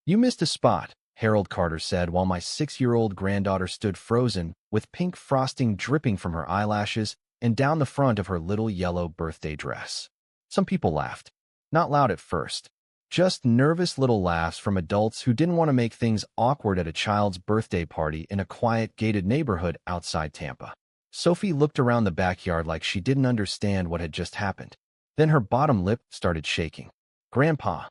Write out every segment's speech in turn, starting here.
You missed a spot, Harold Carter said while my 6-year-old granddaughter stood frozen, with pink frosting dripping from her eyelashes and down the front of her little yellow birthday dress. Some people laughed. Not loud at first. Just nervous little laughs from adults who didn't want to make things awkward at a child's birthday party in a quiet, gated neighborhood outside Tampa. Sophie looked around the backyard like she didn't understand what had just happened. Then her bottom lip started shaking. "Grandpa,"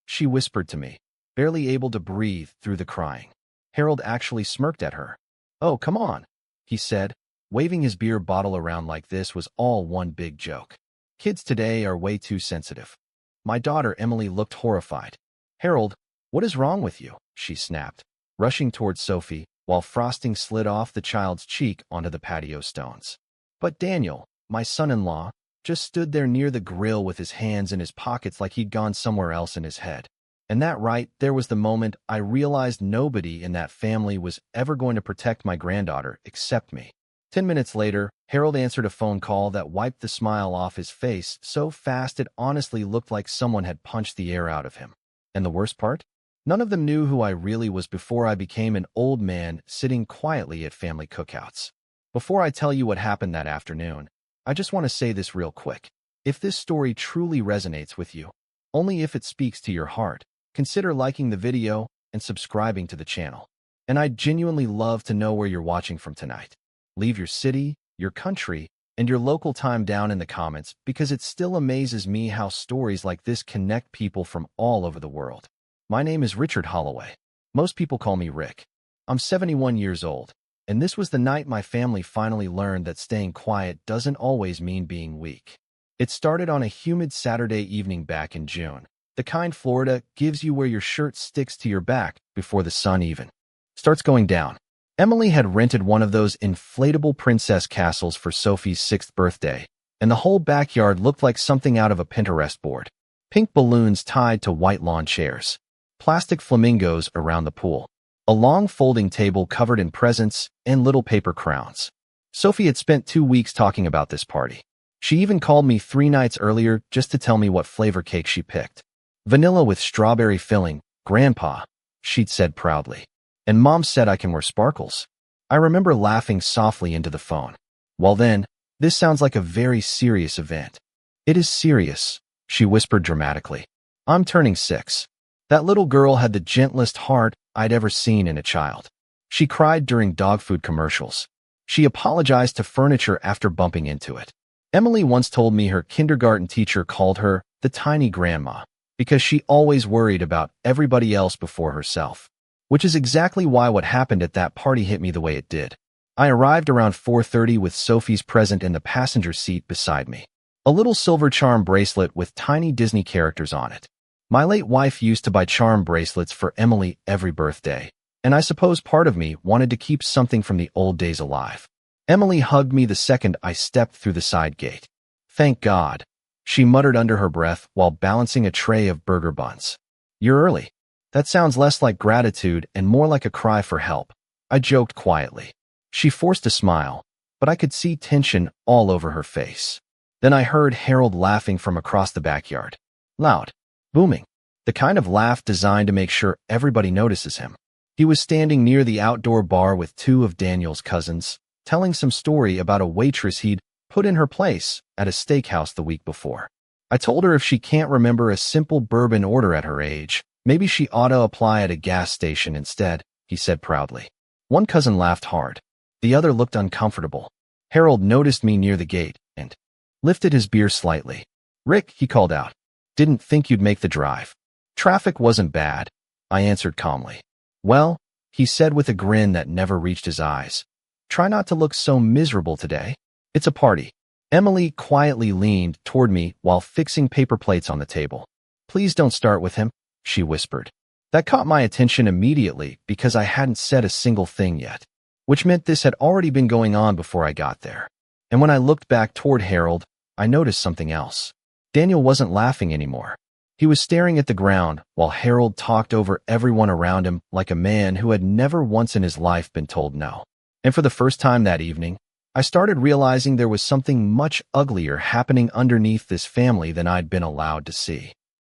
she whispered to me, barely able to breathe through the crying. Harold actually smirked at her. "Oh, come on," he said, waving his beer bottle around like this was all one big joke. "Kids today are way too sensitive." My daughter Emily looked horrified. "Harold, what is wrong with you?" she snapped, rushing towards Sophie, while frosting slid off the child's cheek onto the patio stones. But Daniel, my son-in-law, just stood there near the grill with his hands in his pockets like he'd gone somewhere else in his head. And that right there was the moment I realized nobody in that family was ever going to protect my granddaughter except me. 10 minutes later, Harold answered a phone call that wiped the smile off his face so fast it honestly looked like someone had punched the air out of him. And the worst part? None of them knew who I really was before I became an old man sitting quietly at family cookouts. Before I tell you what happened that afternoon, I just want to say this real quick. If this story truly resonates with you, only if it speaks to your heart, consider liking the video and subscribing to the channel. And I'd genuinely love to know where you're watching from tonight. Leave your city, your country, and your local time down in the comments because it still amazes me how stories like this connect people from all over the world. My name is Richard Holloway. Most people call me Rick. I'm 71 years old, and this was the night my family finally learned that staying quiet doesn't always mean being weak. It started on a humid Saturday evening back in June, the kind Florida gives you where your shirt sticks to your back before the sun even starts going down. Emily had rented one of those inflatable princess castles for Sophie's 6th birthday, and the whole backyard looked like something out of a Pinterest board. Pink balloons tied to white lawn chairs, plastic flamingos around the pool, a long folding table covered in presents, and little paper crowns. Sophie had spent 2 weeks talking about this party. She even called me 3 nights earlier just to tell me what flavor cake she picked. "Vanilla with strawberry filling, Grandpa," she'd said proudly. "And Mom said I can wear sparkles." I remember laughing softly into the phone. "Well then, this sounds like a very serious event." "It is serious," she whispered dramatically. "I'm turning 6. That little girl had the gentlest heart I'd ever seen in a child. She cried during dog food commercials. She apologized to furniture after bumping into it. Emily once told me her kindergarten teacher called her the tiny grandma because she always worried about everybody else before herself. Which is exactly why what happened at that party hit me the way it did. I arrived around 4:30 with Sophie's present in the passenger seat beside me. A little silver charm bracelet with tiny Disney characters on it. My late wife used to buy charm bracelets for Emily every birthday, and I suppose part of me wanted to keep something from the old days alive. Emily hugged me the second I stepped through the side gate. "Thank God," she muttered under her breath while balancing a tray of burger buns. "You're early." "That sounds less like gratitude and more like a cry for help," I joked quietly. She forced a smile, but I could see tension all over her face. Then I heard Harold laughing from across the backyard. Loud, booming, the kind of laugh designed to make sure everybody notices him. He was standing near the outdoor bar with 2 of Daniel's cousins, telling some story about a waitress he'd put in her place at a steakhouse the week before. I told her if she can't remember a simple bourbon order at her age, maybe she ought to apply at a gas station instead, he said proudly. One cousin laughed hard. The other looked uncomfortable. Harold noticed me near the gate and lifted his beer slightly. "Rick," he called out. "Didn't think you'd make the drive." "Traffic wasn't bad," I answered calmly. "Well," he said with a grin that never reached his eyes. "Try not to look so miserable today. It's a party." Emily quietly leaned toward me while fixing paper plates on the table. "Please don't start with him," she whispered. That caught my attention immediately because I hadn't said a single thing yet, which meant this had already been going on before I got there. And when I looked back toward Harold, I noticed something else. Daniel wasn't laughing anymore. He was staring at the ground while Harold talked over everyone around him like a man who had never once in his life been told no. And for the first time that evening, I started realizing there was something much uglier happening underneath this family than I'd been allowed to see.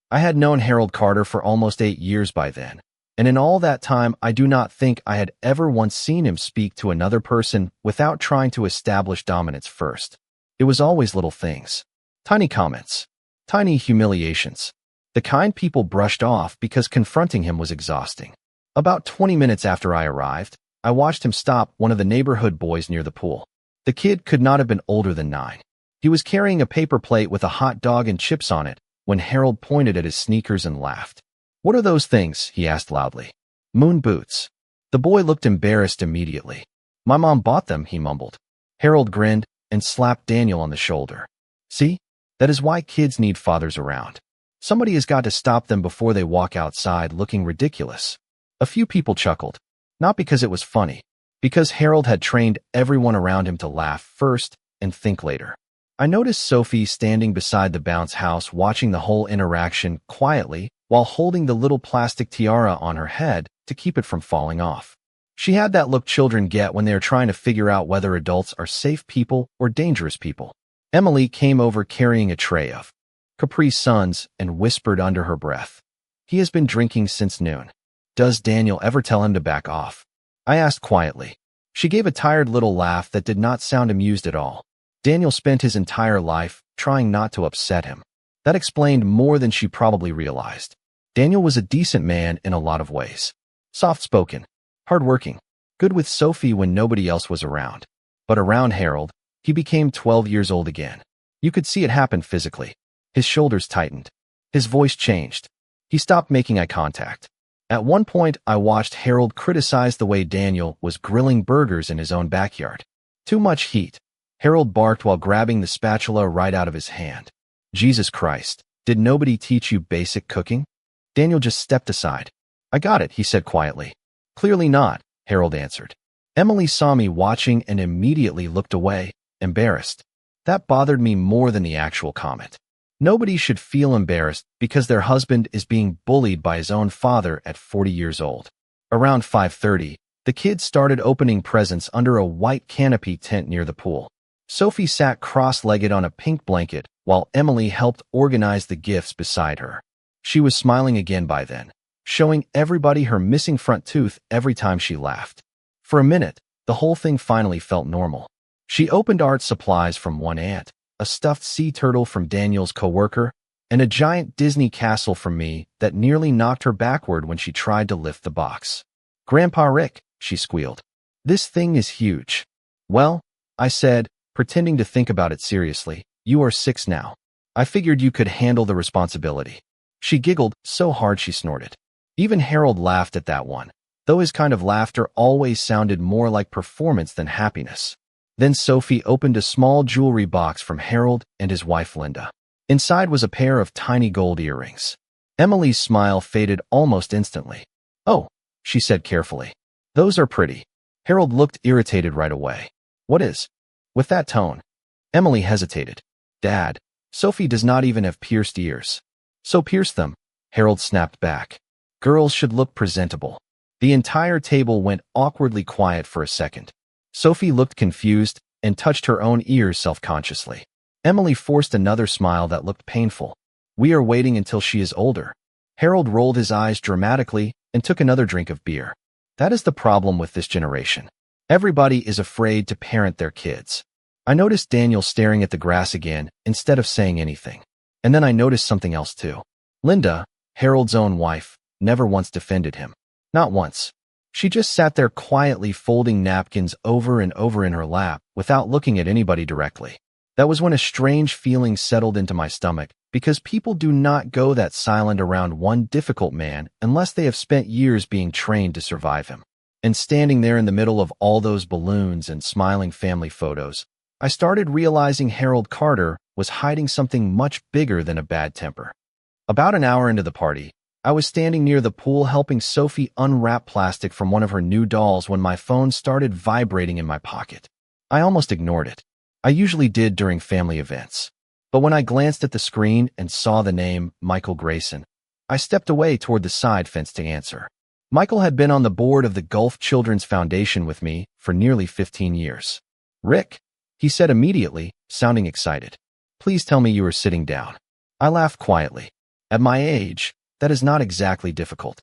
I had known Harold Carter for almost 8 years by then, And in all that time, I do not think I had ever once seen him speak to another person without trying to establish dominance first. It was always little things. Tiny comments. Tiny humiliations. The kind people brushed off because confronting him was exhausting. About 20 minutes after I arrived, I watched him stop one of the neighborhood boys near the pool. The kid could not have been older than 9. He was carrying a paper plate with a hot dog and chips on it when Harold pointed at his sneakers and laughed. "What are those things?" he asked loudly. "Moon boots." The boy looked embarrassed immediately. "My mom bought them," he mumbled. Harold grinned and slapped Daniel on the shoulder. "See? That is why kids need fathers around. Somebody has got to stop them before they walk outside looking ridiculous." A few people chuckled, not because it was funny, because Harold had trained everyone around him to laugh first and think later. I noticed Sophie standing beside the bounce house watching the whole interaction quietly while holding the little plastic tiara on her head to keep it from falling off. She had that look children get when they are trying to figure out whether adults are safe people or dangerous people. Emily came over carrying a tray of Capri Suns and whispered under her breath, "He has been drinking since noon. Does Daniel ever tell him to back off?" I asked quietly. She gave a tired little laugh that did not sound amused at all. Daniel spent his entire life trying not to upset him. That explained more than she probably realized. Daniel was a decent man in a lot of ways. Soft-spoken, hard-working, good with Sophie when nobody else was around. But around Harold, he became 12 years old again. You could see it happen physically. His shoulders tightened. His voice changed. He stopped making eye contact. At one point, I watched Harold criticize the way Daniel was grilling burgers in his own backyard. "Too much heat," Harold barked while grabbing the spatula right out of his hand. "Jesus Christ, did nobody teach you basic cooking?" Daniel just stepped aside. "I got it," he said quietly. "Clearly not," Harold answered. Emily saw me watching and immediately looked away, embarrassed. That bothered me more than the actual comment. Nobody should feel embarrassed because their husband is being bullied by his own father at 40 years old. Around 5:30, the kids started opening presents under a white canopy tent near the pool. Sophie sat cross-legged on a pink blanket while Emily helped organize the gifts beside her. She was smiling again by then, showing everybody her missing front tooth every time she laughed. For a minute, the whole thing finally felt normal. She opened art supplies from one aunt, a stuffed sea turtle from Daniel's coworker, and a giant Disney castle from me that nearly knocked her backward when she tried to lift the box. "Grandpa Rick," she squealed. "This thing is huge." "Well," I said, pretending to think about it seriously, "you are 6 now. I figured you could handle the responsibility." She giggled so hard she snorted. Even Harold laughed at that one, though his kind of laughter always sounded more like performance than happiness. Then Sophie opened a small jewelry box from Harold and his wife Linda. Inside was a pair of tiny gold earrings. Emily's smile faded almost instantly. "Oh," she said carefully. "Those are pretty." Harold looked irritated right away. "What is?" With that tone, Emily hesitated. "Dad, Sophie does not even have pierced ears." "So pierce them," Harold snapped back. "Girls should look presentable." The entire table went awkwardly quiet for a second. Sophie looked confused and touched her own ears self-consciously. Emily forced another smile that looked painful. "We are waiting until she is older." Harold rolled his eyes dramatically and took another drink of beer. "That is the problem with this generation. Everybody is afraid to parent their kids." I noticed Daniel staring at the grass again instead of saying anything. And then I noticed something else too. Linda, Harold's own wife, never once defended him. Not once. She just sat there quietly folding napkins over and over in her lap without looking at anybody directly. That was when a strange feeling settled into my stomach, because people do not go that silent around one difficult man unless they have spent years being trained to survive him. And standing there in the middle of all those balloons and smiling family photos, I started realizing Harold Carter was hiding something much bigger than a bad temper. About an hour into the party, I was standing near the pool helping Sophie unwrap plastic from one of her new dolls when my phone started vibrating in my pocket. I almost ignored it. I usually did during family events. But when I glanced at the screen and saw the name Michael Grayson, I stepped away toward the side fence to answer. Michael had been on the board of the Gulf Children's Foundation with me for nearly 15 years. "Rick," he said immediately, sounding excited. "Please tell me you are sitting down." I laughed quietly. At my age, that is not exactly difficult.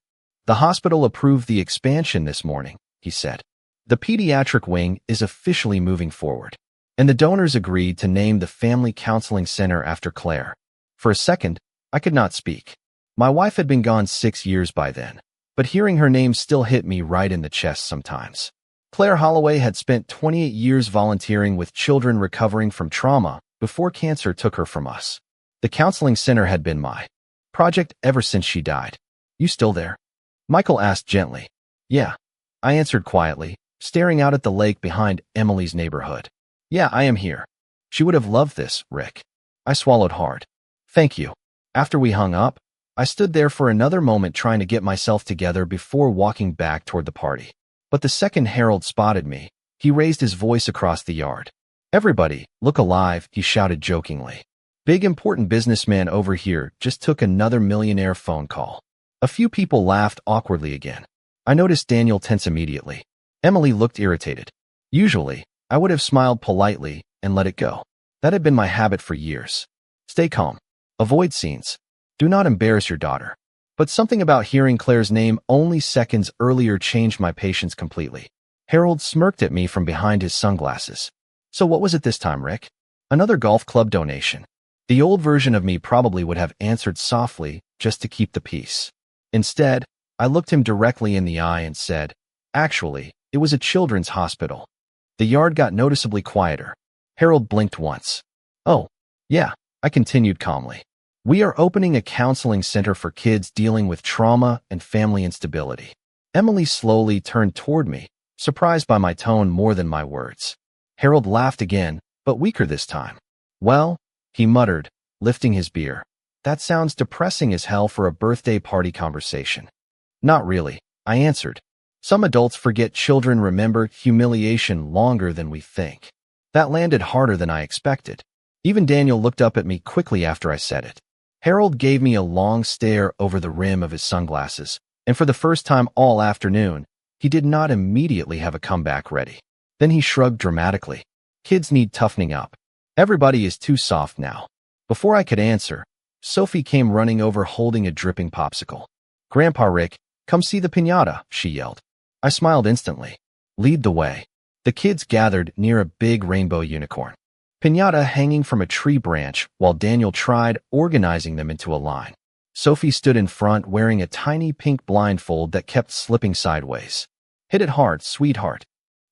The hospital approved the expansion this morning, he said. The pediatric wing is officially moving forward, and the donors agreed to name the Family Counseling Center after Claire. For a second, I could not speak. My wife had been gone 6 years by then, but hearing her name still hit me right in the chest sometimes. Claire Holloway had spent 28 years volunteering with children recovering from trauma before cancer took her from us. The counseling center had been my project ever since she died. You still there? Michael asked gently. Yeah, I answered quietly, staring out at the lake behind Emily's neighborhood. Yeah, I am here. She would have loved this, Rick. I swallowed hard. Thank you. After we hung up, I stood there for another moment trying to get myself together before walking back toward the party. But the second Harold spotted me, he raised his voice across the yard. Everybody, look alive, he shouted jokingly. Big important businessman over here just took another millionaire phone call. A few people laughed awkwardly again. I noticed Daniel tense immediately. Emily looked irritated. Usually, I would have smiled politely and let it go. That had been my habit for years. Stay calm. Avoid scenes. Do not embarrass your daughter. But something about hearing Claire's name only seconds earlier changed my patience completely. Harold smirked at me from behind his sunglasses. So what was it this time, Rick? Another golf club donation. The old version of me probably would have answered softly just to keep the peace. Instead, I looked him directly in the eye and said, actually, it was a children's hospital. The yard got noticeably quieter. Harold blinked once. Oh, yeah, I continued calmly. We are opening a counseling center for kids dealing with trauma and family instability. Emily slowly turned toward me, surprised by my tone more than my words. Harold laughed again, but weaker this time. Well, he muttered, lifting his beer. That sounds depressing as hell for a birthday party conversation. Not really, I answered. Some adults forget children remember humiliation longer than we think. That landed harder than I expected. Even Daniel looked up at me quickly after I said it. Harold gave me a long stare over the rim of his sunglasses, and for the first time all afternoon, he did not immediately have a comeback ready. Then he shrugged dramatically. Kids need toughening up. Everybody is too soft now. Before I could answer, Sophie came running over holding a dripping popsicle. Grandpa Rick, come see the piñata, she yelled. I smiled instantly. Lead the way. The kids gathered near a big rainbow unicorn piñata hanging from a tree branch while Daniel tried organizing them into a line. Sophie stood in front wearing a tiny pink blindfold that kept slipping sideways. Hit it hard, sweetheart.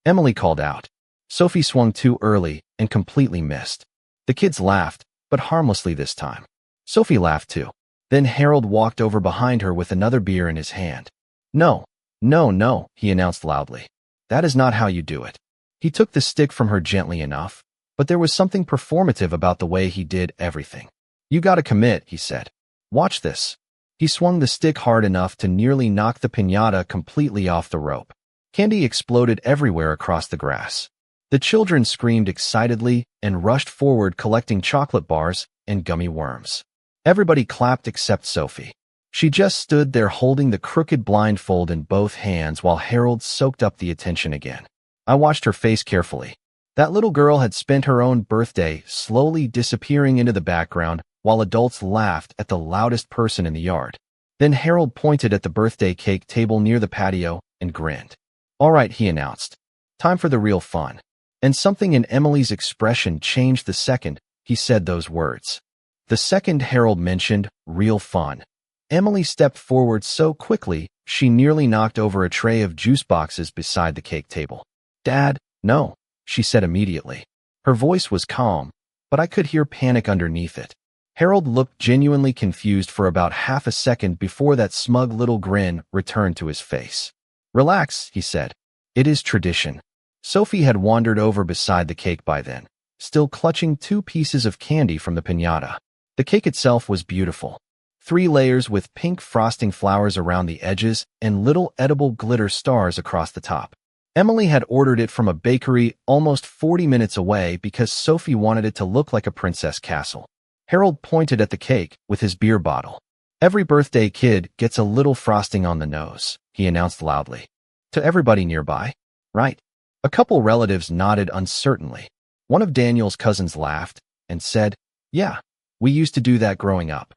Emily called out. Sophie swung too early and completely missed. The kids laughed, but harmlessly this time. Sophie laughed too. Then Harold walked over behind her with another beer in his hand. No, no, he announced loudly. That is not how you do it. He took the stick from her gently enough, but there was something performative about the way he did everything. You gotta commit, he said. Watch this. He swung the stick hard enough to nearly knock the piñata completely off the rope. Candy exploded everywhere across the grass. The children screamed excitedly and rushed forward collecting chocolate bars and gummy worms. Everybody clapped except Sophie. She just stood there holding the crooked blindfold in both hands while Harold soaked up the attention again. I watched her face carefully. That little girl had spent her own birthday slowly disappearing into the background while adults laughed at the loudest person in the yard. Then Harold pointed at the birthday cake table near the patio and grinned. All right, he announced. Time for the real fun. And something in Emily's expression changed the second he said those words. The second Harold mentioned real fun, Emily stepped forward so quickly she nearly knocked over a tray of juice boxes beside the cake table. Dad, no, she said immediately. Her voice was calm, but I could hear panic underneath it. Harold looked genuinely confused for about half a second before that smug little grin returned to his face. Relax, he said. It is tradition. Sophie had wandered over beside the cake by then, still clutching 2 pieces of candy from the piñata. The cake itself was beautiful. 3 layers with pink frosting flowers around the edges and little edible glitter stars across the top. Emily had ordered it from a bakery almost 40 minutes away because Sophie wanted it to look like a princess castle. Harold pointed at the cake with his beer bottle. Every birthday kid gets a little frosting on the nose, he announced loudly. To everybody nearby, right? A couple relatives nodded uncertainly. One of Daniel's cousins laughed and said, yeah, we used to do that growing up.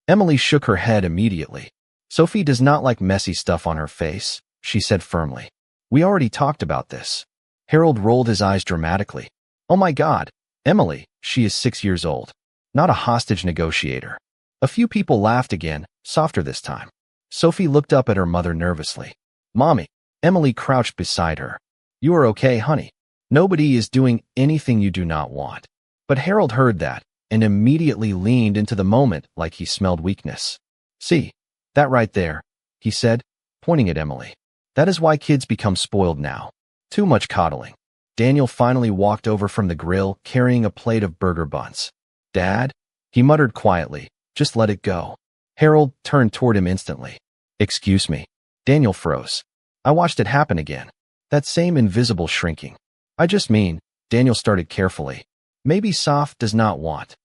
Emily shook her head immediately. Sophie does not like messy stuff on her face, she said firmly. We already talked about this. Harold rolled his eyes dramatically. Oh my God, Emily, she is 6 years old. Not a hostage negotiator. A few people laughed again, softer this time. Sophie looked up at her mother nervously. Mommy. Emily crouched beside her. You are okay, honey. Nobody is doing anything you do not want. But Harold heard that and immediately leaned into the moment like he smelled weakness. See, that right there, he said, pointing at Emily. That is why kids become spoiled now. Too much coddling. Daniel finally walked over from the grill carrying a plate of burger buns. Dad? He muttered quietly. Just let it go. Harold turned toward him instantly. Excuse me. Daniel froze. I watched it happen again. That same invisible shrinking. I just mean, Daniel started carefully. Maybe Soph does not want.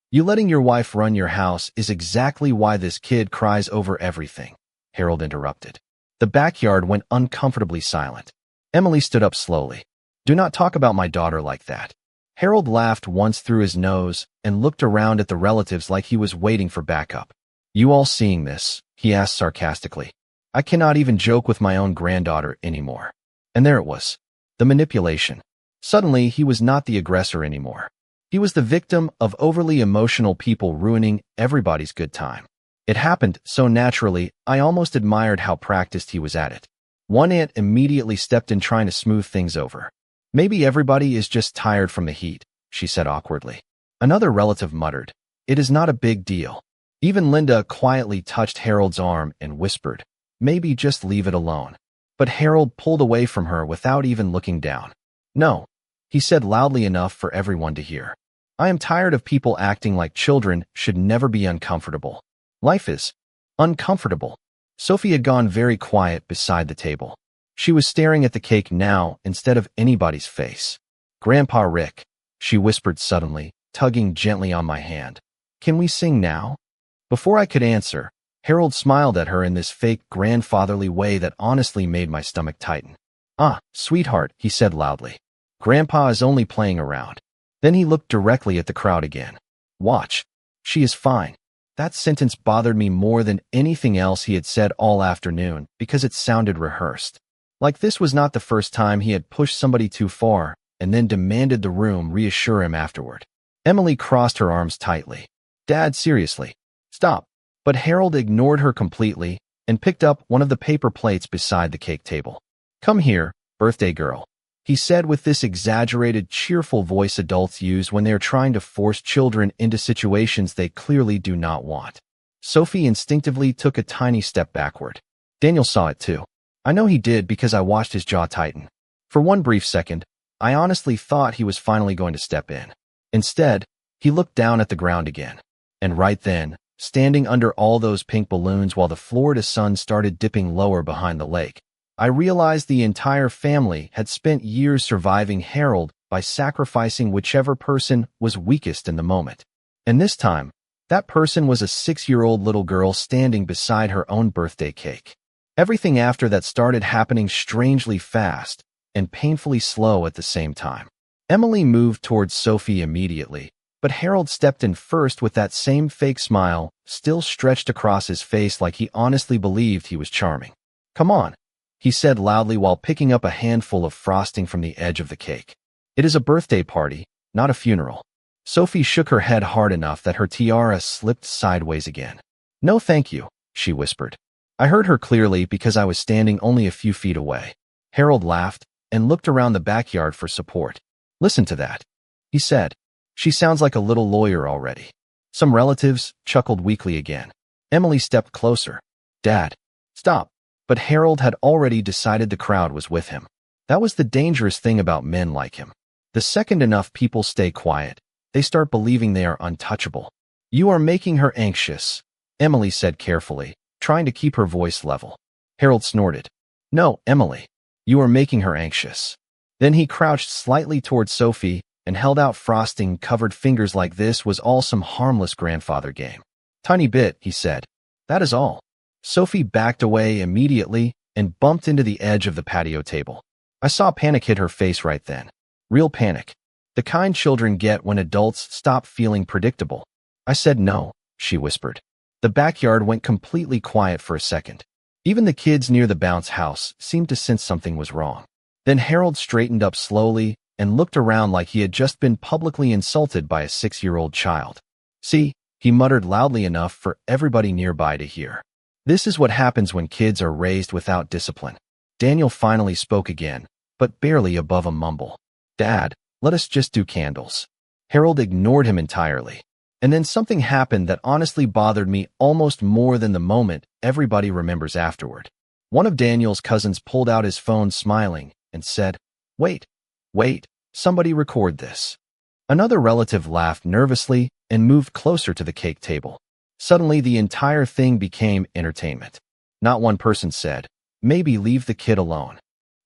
You letting your wife run your house is exactly why this kid cries over everything, Harold interrupted. The backyard went uncomfortably silent. Emily stood up slowly. Do not talk about my daughter like that. Harold laughed once through his nose and looked around at the relatives like he was waiting for backup. You all seeing this? He asked sarcastically. I cannot even joke with my own granddaughter anymore. And there it was. The manipulation. Suddenly, he was not the aggressor anymore. He was the victim of overly emotional people ruining everybody's good time. It happened so naturally, I almost admired how practiced he was at it. One aunt immediately stepped in trying to smooth things over. Maybe everybody is just tired from the heat, she said awkwardly. Another relative muttered, It is not a big deal. Even Linda quietly touched Harold's arm and whispered, Maybe just leave it alone. But Harold pulled away from her without even looking down. No, he said loudly enough for everyone to hear. I am tired of people acting like children should never be uncomfortable. Life is uncomfortable. Sophie had gone very quiet beside the table. She was staring at the cake now instead of anybody's face. Grandpa Rick, she whispered suddenly, tugging gently on my hand. Can we sing now? Before I could answer, Harold smiled at her in this fake grandfatherly way that honestly made my stomach tighten. Ah, sweetheart, he said loudly. Grandpa is only playing around. Then he looked directly at the crowd again. Watch. She is fine. That sentence bothered me more than anything else he had said all afternoon because it sounded rehearsed. Like this was not the first time he had pushed somebody too far and then demanded the room reassure him afterward. Emily crossed her arms tightly. Dad, seriously. Stop. But Harold ignored her completely and picked up one of the paper plates beside the cake table. Come here, birthday girl, he said with this exaggerated, cheerful voice adults use when they are trying to force children into situations they clearly do not want. Sophie instinctively took a tiny step backward. Daniel saw it too. I know he did because I watched his jaw tighten. For one brief second, I honestly thought he was finally going to step in. Instead, he looked down at the ground again. And right then, standing under all those pink balloons while the Florida sun started dipping lower behind the lake, I realized the entire family had spent years surviving Harold by sacrificing whichever person was weakest in the moment. And this time, that person was a 6-year-old little girl standing beside her own birthday cake. Everything after that started happening strangely fast and painfully slow at the same time. Emily moved towards Sophie immediately, but Harold stepped in first with that same fake smile still stretched across his face like he honestly believed he was charming. Come on, he said loudly while picking up a handful of frosting from the edge of the cake. It is a birthday party, not a funeral. Sophie shook her head hard enough that her tiara slipped sideways again. No thank you, she whispered. I heard her clearly because I was standing only a few feet away. Harold laughed and looked around the backyard for support. Listen to that, he said. She sounds like a little lawyer already. Some relatives chuckled weakly again. Emily stepped closer. Dad, stop. But Harold had already decided the crowd was with him. That was the dangerous thing about men like him. The second enough people stay quiet, they start believing they are untouchable. You are making her anxious, Emily said carefully, trying to keep her voice level. Harold snorted. No, Emily, you are making her anxious. Then he crouched slightly towards Sophie and held out frosting-covered fingers like this was all some harmless grandfather game. Tiny bit, he said. That is all. Sophie backed away immediately and bumped into the edge of the patio table. I saw panic hit her face right then. Real panic. The kind children get when adults stop feeling predictable. I said no, she whispered. The backyard went completely quiet for a second. Even the kids near the bounce house seemed to sense something was wrong. Then Harold straightened up slowly and looked around like he had just been publicly insulted by a 6-year-old child. "See," he muttered loudly enough for everybody nearby to hear. "This is what happens when kids are raised without discipline." Daniel finally spoke again, but barely above a mumble. "Dad, let us just do candles." Harold ignored him entirely. And then something happened that honestly bothered me almost more than the moment everybody remembers afterward. One of Daniel's cousins pulled out his phone smiling and said, Wait, somebody record this." Another relative laughed nervously and moved closer to the cake table. Suddenly, the entire thing became entertainment. Not one person said, "Maybe leave the kid alone."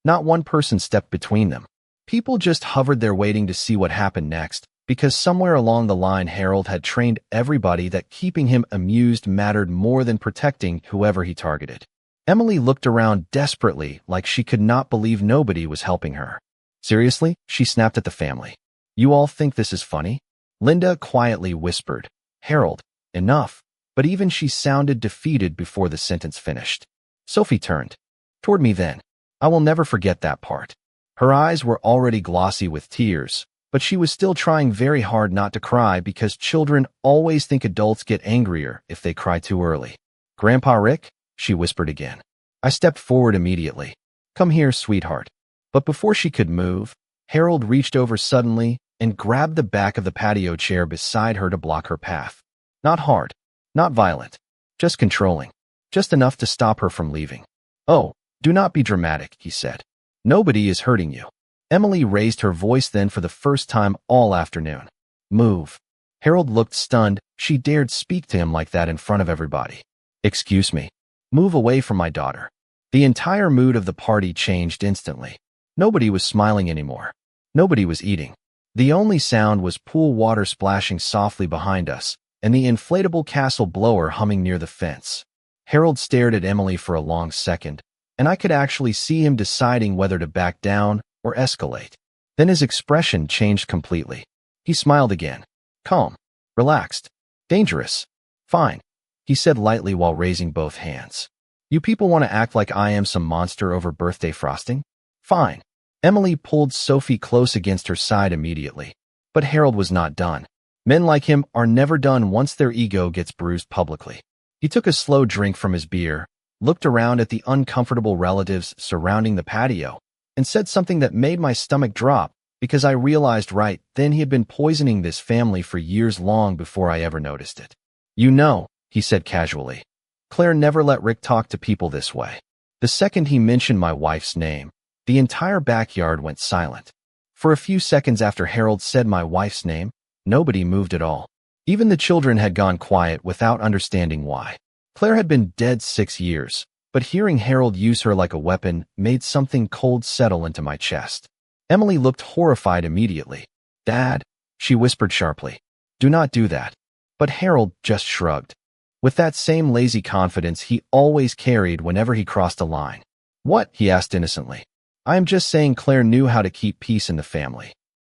Not one person stepped between them. People just hovered there waiting to see what happened next, because somewhere along the line Harold had trained everybody that keeping him amused mattered more than protecting whoever he targeted. Emily looked around desperately like she could not believe nobody was helping her. "Seriously?" she snapped at the family. "You all think this is funny?" Linda quietly whispered, "Harold, enough." But even she sounded defeated before the sentence finished. Sophie turned toward me then. I will never forget that part. Her eyes were already glossy with tears, but she was still trying very hard not to cry because children always think adults get angrier if they cry too early. "Grandpa Rick?" she whispered again. I stepped forward immediately. "Come here, sweetheart." But before she could move, Harold reached over suddenly and grabbed the back of the patio chair beside her to block her path. Not hard, not violent, just controlling, just enough to stop her from leaving. "Oh, do not be dramatic," he said. "Nobody is hurting you." Emily raised her voice then for the first time all afternoon. "Move." Harold looked stunned. She dared speak to him like that in front of everybody. "Excuse me." "Move away from my daughter." The entire mood of the party changed instantly. Nobody was smiling anymore. Nobody was eating. The only sound was pool water splashing softly behind us and the inflatable castle blower humming near the fence. Harold stared at Emily for a long second, and I could actually see him deciding whether to back down or escalate. Then his expression changed completely. He smiled again. Calm, relaxed, dangerous. "Fine," he said lightly while raising both hands. "You people want to act like I am some monster over birthday frosting? Fine." Emily pulled Sophie close against her side immediately. But Harold was not done. Men like him are never done once their ego gets bruised publicly. He took a slow drink from his beer, looked around at the uncomfortable relatives surrounding the patio, and said something that made my stomach drop because I realized right then he had been poisoning this family for years long before I ever noticed it. "You know," he said casually, "Claire never let Rick talk to people this way." The second he mentioned my wife's name, the entire backyard went silent. For a few seconds after Harold said my wife's name, nobody moved at all. Even the children had gone quiet without understanding why. Claire had been dead 6 years, but hearing Harold use her like a weapon made something cold settle into my chest. Emily looked horrified immediately. "Dad," she whispered sharply, "do not do that." But Harold just shrugged. With that same lazy confidence he always carried whenever he crossed a line. "What?" he asked innocently. "I am just saying Claire knew how to keep peace in the family."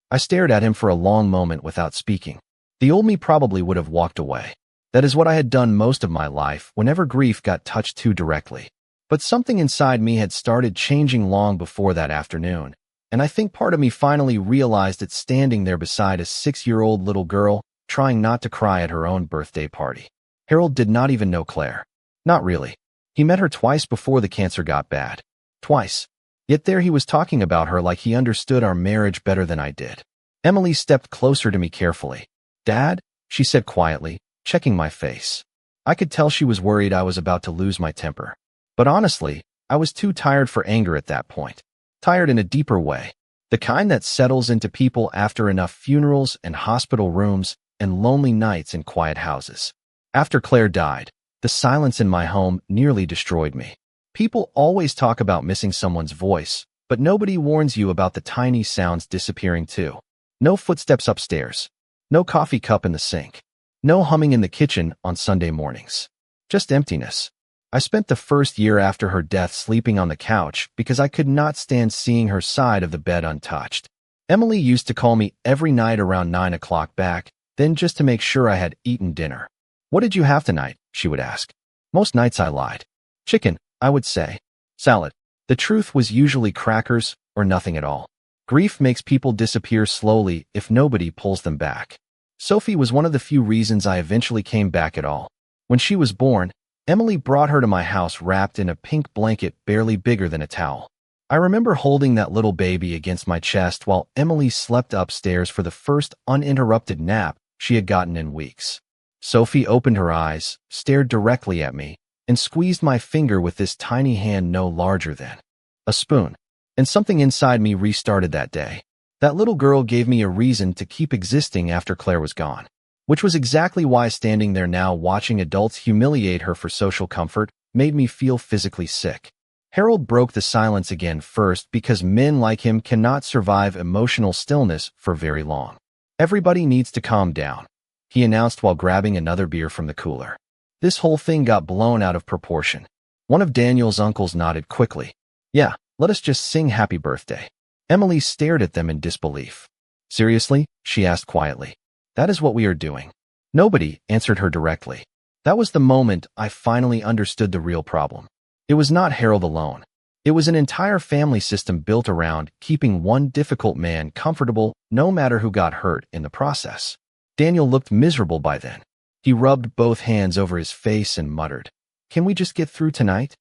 I stared at him for a long moment without speaking. The old me probably would have walked away. That is what I had done most of my life whenever grief got touched too directly. But something inside me had started changing long before that afternoon, and I think part of me finally realized it standing there beside a 6-year-old little girl trying not to cry at her own birthday party. Harold did not even know Claire. Not really. He met her twice before the cancer got bad. Twice. Yet there he was talking about her like he understood our marriage better than I did. Emily stepped closer to me carefully. "Dad," she said quietly, checking my face. I could tell she was worried I was about to lose my temper. But honestly, I was too tired for anger at that point. Tired in a deeper way. The kind that settles into people after enough funerals and hospital rooms and lonely nights in quiet houses. After Claire died, the silence in my home nearly destroyed me. People always talk about missing someone's voice, but nobody warns you about the tiny sounds disappearing too. No footsteps upstairs. No coffee cup in the sink. No humming in the kitchen on Sunday mornings. Just emptiness. I spent the first year after her death sleeping on the couch because I could not stand seeing her side of the bed untouched. Emily used to call me every night around 9 o'clock back, then just to make sure I had eaten dinner. "What did you have tonight?" she would ask. Most nights I lied. Chicken, I would say. Salad. The truth was usually crackers or nothing at all. Grief makes people disappear slowly if nobody pulls them back. Sophie was one of the few reasons I eventually came back at all. When she was born, Emily brought her to my house wrapped in a pink blanket barely bigger than a towel. I remember holding that little baby against my chest while Emily slept upstairs for the first uninterrupted nap she had gotten in weeks. Sophie opened her eyes, stared directly at me, and squeezed my finger with this tiny hand no larger than a spoon. And something inside me restarted that day. That little girl gave me a reason to keep existing after Claire was gone. Which was exactly why standing there now watching adults humiliate her for social comfort made me feel physically sick. Harold broke the silence again first because men like him cannot survive emotional stillness for very long. Everybody needs to calm down, he announced while grabbing another beer from the cooler. This whole thing got blown out of proportion. One of Daniel's uncles nodded quickly. Yeah, let us just sing happy birthday. Emily stared at them in disbelief. Seriously? She asked quietly. That is what we are doing. Nobody answered her directly. That was the moment I finally understood the real problem. It was not Harold alone. It was an entire family system built around keeping one difficult man comfortable no matter who got hurt in the process. Daniel looked miserable by then. He rubbed both hands over his face and muttered, "Can we just get through tonight?"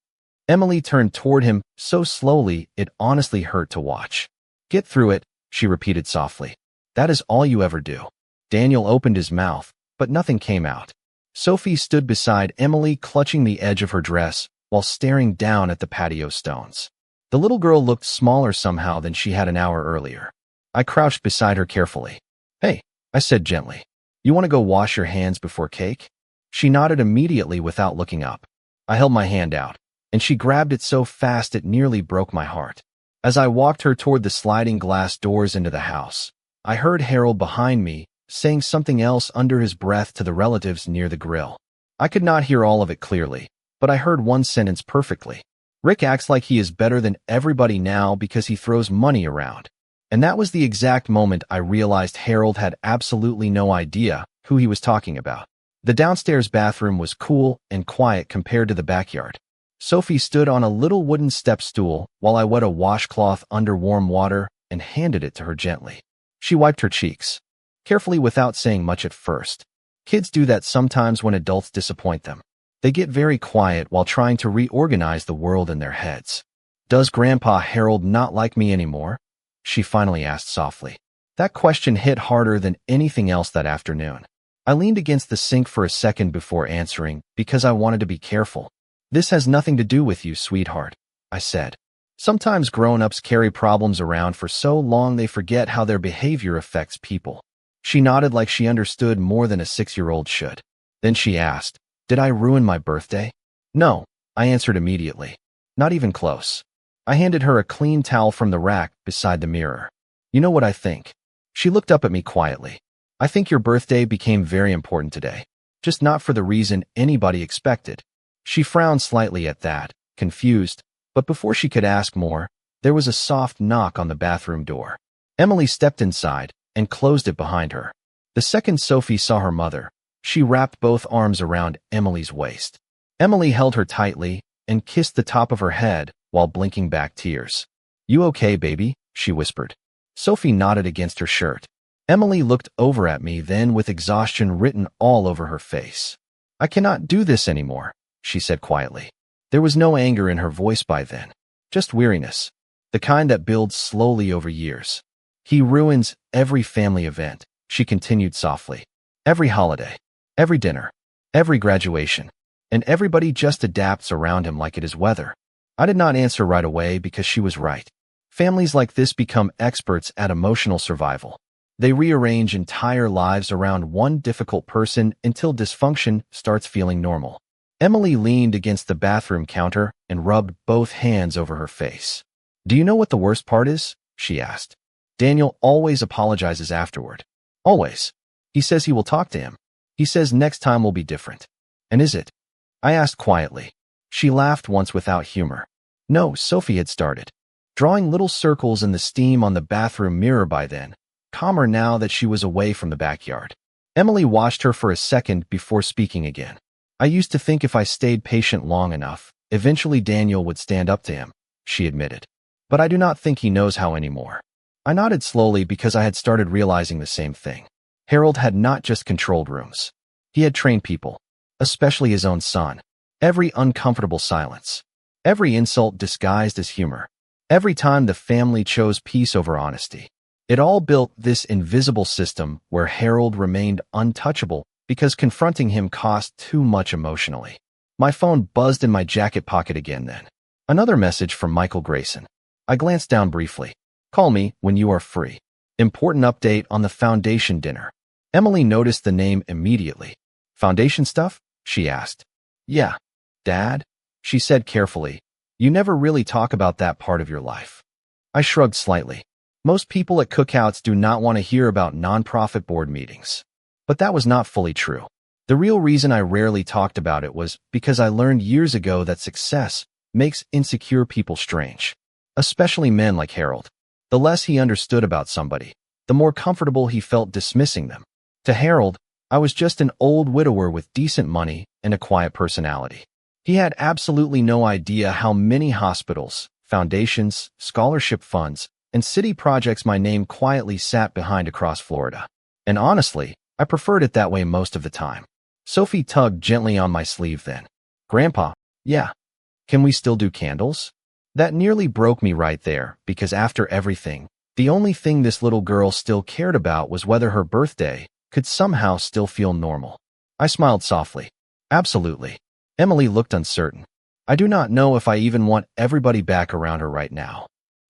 Emily turned toward him so slowly it honestly hurt to watch. "Get through it," she repeated softly. "That is all you ever do." Daniel opened his mouth, but nothing came out. Sophie stood beside Emily, clutching the edge of her dress while staring down at the patio stones. The little girl looked smaller somehow than she had an hour earlier. I crouched beside her carefully. "Hey," I said gently, "you want to go wash your hands before cake?" She nodded immediately without looking up. I held my hand out, and she grabbed it so fast it nearly broke my heart. As I walked her toward the sliding glass doors into the house, I heard Harold behind me saying something else under his breath to the relatives near the grill. I could not hear all of it clearly, but I heard one sentence perfectly. "Rick acts like he is better than everybody now because he throws money around." And that was the exact moment I realized Harold had absolutely no idea who he was talking about. The downstairs bathroom was cool and quiet compared to the backyard. Sophie stood on a little wooden step stool while I wet a washcloth under warm water and handed it to her gently. She wiped her cheeks, carefully without saying much at first. Kids do that sometimes when adults disappoint them. They get very quiet while trying to reorganize the world in their heads. "Does Grandpa Harold not like me anymore?" she finally asked softly. That question hit harder than anything else that afternoon. I leaned against the sink for a second before answering because I wanted to be careful. "This has nothing to do with you, sweetheart," I said. Sometimes grown-ups carry problems around for so long they forget how their behavior affects people. She nodded like she understood more than a 6-year-old should. Then she asked, "Did I ruin my birthday?" "No," I answered immediately. "Not even close." I handed her a clean towel from the rack beside the mirror. "You know what I think?" She looked up at me quietly. "I think your birthday became very important today, just not for the reason anybody expected." She frowned slightly at that, confused, but before she could ask more, there was a soft knock on the bathroom door. Emily stepped inside and closed it behind her. The second Sophie saw her mother, she wrapped both arms around Emily's waist. Emily held her tightly and kissed the top of her head while blinking back tears. "You okay, baby?" she whispered. Sophie nodded against her shirt. Emily looked over at me then with exhaustion written all over her face. "I cannot do this anymore," she said quietly. There was no anger in her voice by then, just weariness, the kind that builds slowly over years. "He ruins every family event," she continued softly. "Every holiday, every dinner, every graduation, and everybody just adapts around him like it is weather." I did not answer right away because she was right. Families like this become experts at emotional survival. They rearrange entire lives around one difficult person until dysfunction starts feeling normal. Emily leaned against the bathroom counter and rubbed both hands over her face. "Do you know what the worst part is?" she asked. "Daniel always apologizes afterward. Always. He says he will talk to him. He says next time will be different." "And is it?" I asked quietly. She laughed once without humor. "No," Sophie had started, drawing little circles in the steam on the bathroom mirror by then, calmer now that she was away from the backyard. Emily watched her for a second before speaking again. I used to think if I stayed patient long enough, eventually Daniel would stand up to him, she admitted. But I do not think he knows how anymore. I nodded slowly because I had started realizing the same thing. Harold had not just controlled rooms. He had trained people, especially his own son. Every uncomfortable silence, every insult disguised as humor, every time the family chose peace over honesty. It all built this invisible system where Harold remained untouchable because confronting him cost too much emotionally. My phone buzzed in my jacket pocket again then. Another message from Michael Grayson. I glanced down briefly. Call me when you are free. Important update on the foundation dinner. Emily noticed the name immediately. Foundation stuff? She asked. Yeah. Dad? She said carefully. You never really talk about that part of your life. I shrugged slightly. Most people at cookouts do not want to hear about nonprofit board meetings. But that was not fully true. The real reason I rarely talked about it was because I learned years ago that success makes insecure people strange, especially men like Harold. The less he understood about somebody, the more comfortable he felt dismissing them. To Harold, I was just an old widower with decent money and a quiet personality. He had absolutely no idea how many hospitals, foundations, scholarship funds, and city projects my name quietly sat behind across Florida. And honestly, I preferred it that way most of the time. Sophie tugged gently on my sleeve then. Grandpa, yeah. Can we still do candles? That nearly broke me right there, because after everything, the only thing this little girl still cared about was whether her birthday could somehow still feel normal. I smiled softly. Absolutely. Emily looked uncertain. I do not know if I even want everybody back around her right now.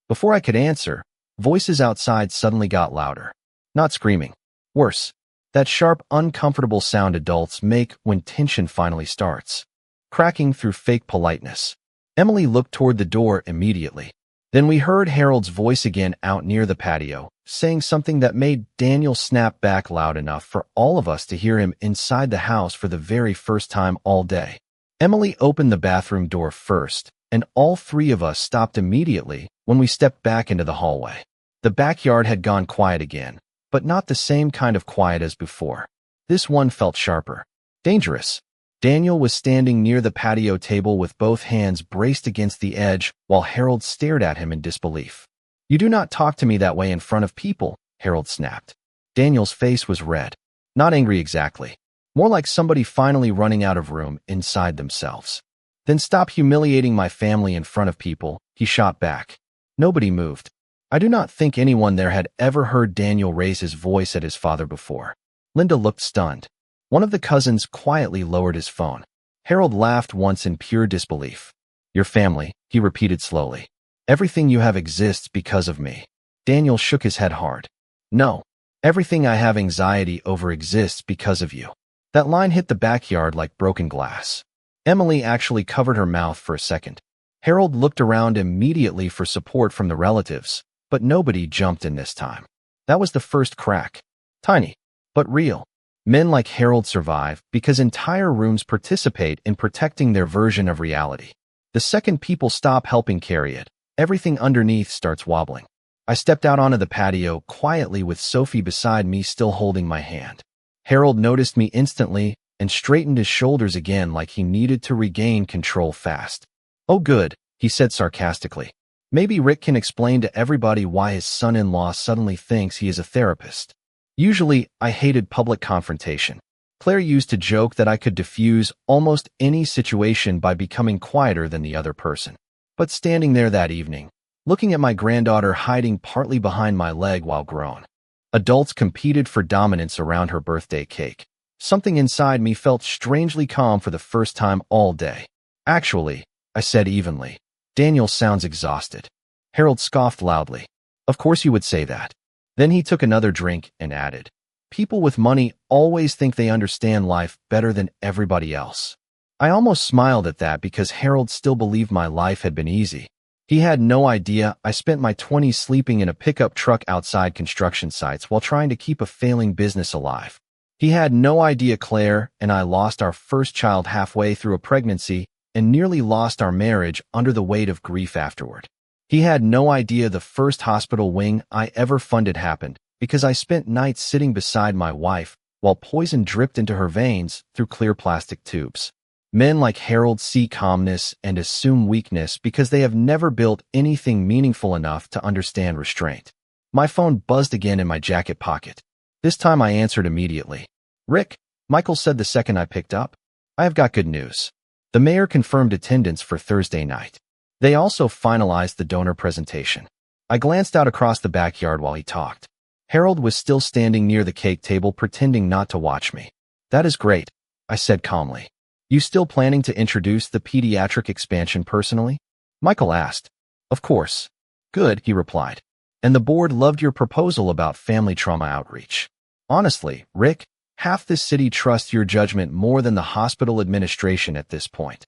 Before I could answer, voices outside suddenly got louder. Not screaming. Worse. That sharp, uncomfortable sound adults make when tension finally starts. Cracking through fake politeness. Emily looked toward the door immediately. Then we heard Harold's voice again out near the patio, saying something that made Daniel snap back loud enough for all of us to hear him inside the house for the very first time all day. Emily opened the bathroom door first, and all three of us stopped immediately when we stepped back into the hallway. The backyard had gone quiet again, but not the same kind of quiet as before. This one felt sharper. Dangerous. Daniel was standing near the patio table with both hands braced against the edge while Harold stared at him in disbelief. You do not talk to me that way in front of people, Harold snapped. Daniel's face was red. Not angry exactly. More like somebody finally running out of room inside themselves. Then stop humiliating my family in front of people, he shot back. Nobody moved. I do not think anyone there had ever heard Daniel raise his voice at his father before. Linda looked stunned. One of the cousins quietly lowered his phone. Harold laughed once in pure disbelief. Your family, he repeated slowly. Everything you have exists because of me. Daniel shook his head hard. No. Everything I have anxiety over exists because of you. That line hit the backyard like broken glass. Emily actually covered her mouth for a second. Harold looked around immediately for support from the relatives, but nobody jumped in this time. That was the first crack. Tiny, but real. Men like Harold survive because entire rooms participate in protecting their version of reality. The second people stop helping carry it, everything underneath starts wobbling. I stepped out onto the patio quietly with Sophie beside me still holding my hand. Harold noticed me instantly and straightened his shoulders again like he needed to regain control fast. Oh good, he said sarcastically. Maybe Rick can explain to everybody why his son-in-law suddenly thinks he is a therapist. Usually, I hated public confrontation. Claire used to joke that I could diffuse almost any situation by becoming quieter than the other person. But standing there that evening, looking at my granddaughter hiding partly behind my leg while grown. Adults competed for dominance around her birthday cake. Something inside me felt strangely calm for the first time all day. Actually, I said evenly, Daniel sounds exhausted. Harold scoffed loudly. Of course you would say that. Then he took another drink and added, people with money always think they understand life better than everybody else. I almost smiled at that because Harold still believed my life had been easy. He had no idea I spent my 20s sleeping in a pickup truck outside construction sites while trying to keep a failing business alive. He had no idea Claire and I lost our first child halfway through a pregnancy and nearly lost our marriage under the weight of grief afterward. He had no idea the first hospital wing I ever funded happened because I spent nights sitting beside my wife while poison dripped into her veins through clear plastic tubes. Men like Harold see calmness and assume weakness because they have never built anything meaningful enough to understand restraint. My phone buzzed again in my jacket pocket. This time I answered immediately. "Rick," Michael said the second I picked up. "I have got good news. The mayor confirmed attendance for Thursday night. They also finalized the donor presentation." I glanced out across the backyard while he talked. Harold was still standing near the cake table, pretending not to watch me. "That is great," I said calmly. "You still planning to introduce the pediatric expansion personally?" Michael asked. "Of course." "Good," he replied. "And the board loved your proposal about family trauma outreach. Honestly, Rick, half this city trusts your judgment more than the hospital administration at this point."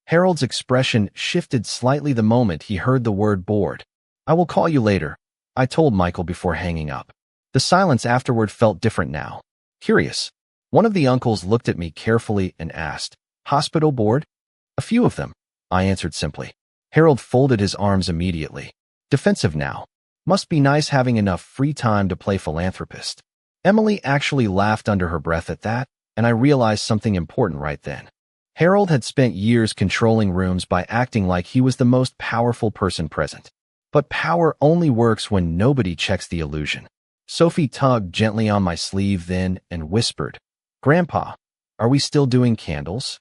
Harold's expression shifted slightly the moment he heard the word board. "I will call you later," I told Michael before hanging up. The silence afterward felt different now. Curious. One of the uncles looked at me carefully and asked, "Hospital board?" "A few of them," I answered simply. Harold folded his arms immediately. Defensive now. Must be nice having enough free time to play philanthropist. Emily actually laughed under her breath at that, and I realized something important right then. Harold had spent years controlling rooms by acting like he was the most powerful person present. But power only works when nobody checks the illusion. Sophie tugged gently on my sleeve then and whispered, "Grandpa, are we still doing candles?"